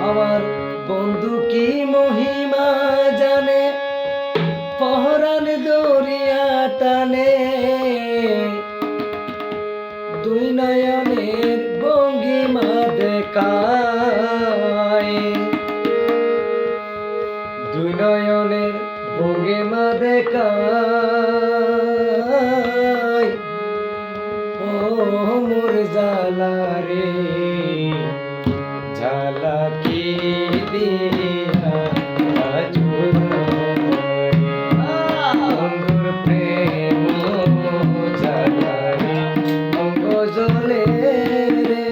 আমার বন্ধু কি মহিমা জানে, পহরান দরিয়া টানে, দুই নয়নের ভঙ্গিমা দেখায়, দুই নয়নের ভঙ্গিমা দেখায়। ও মোর জালা রে, জালা কি দিয়া বন্ধুর প্রেম জালা রে, অঙ্গ জলে রে।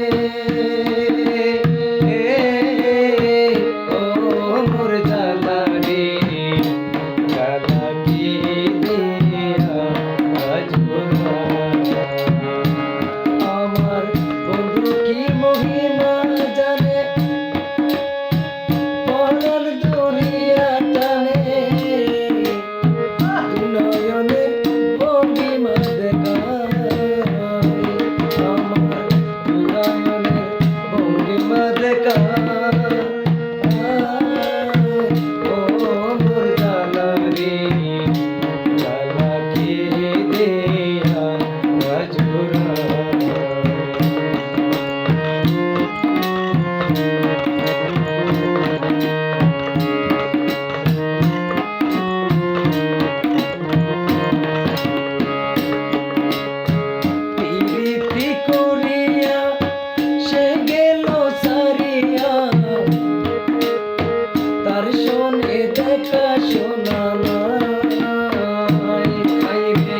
ও মোর জালা রে, জালা কি দিয়া আমার বন্ধু কি মহিমা জানে, পরাণ দরিয়া টানে, নয়নের ভঙ্গিমা দেখায়, আমার নয়নের ভঙ্গিমা দেখায়। ও মোর জালা রে, জালা কি দিয়া দেখা শোনা নাই, খাইবে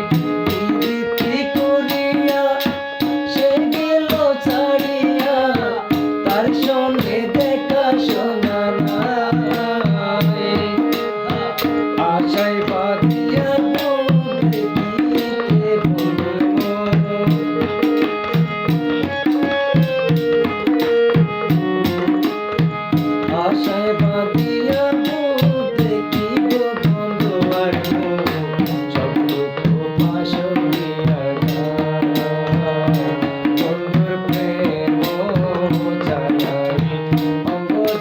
প্রীতি করিয়া সে গেল ছাড়িয়া, তার সঙ্গে দেখা শোনা নাই, আশায় বাঁধিয়া দেখিতে আশায় বাঁধিয়া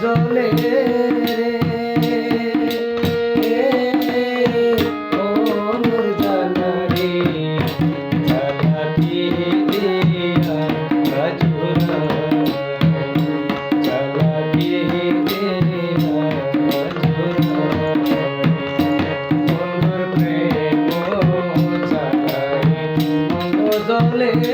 জলে রে। ও মোর জালা রে, জালা কি দিয়া ঝুরায়, জালা কি দিয়া ঝুরায়, বন্ধুর প্রেম জালা রে, অঙ্গ জলে রে।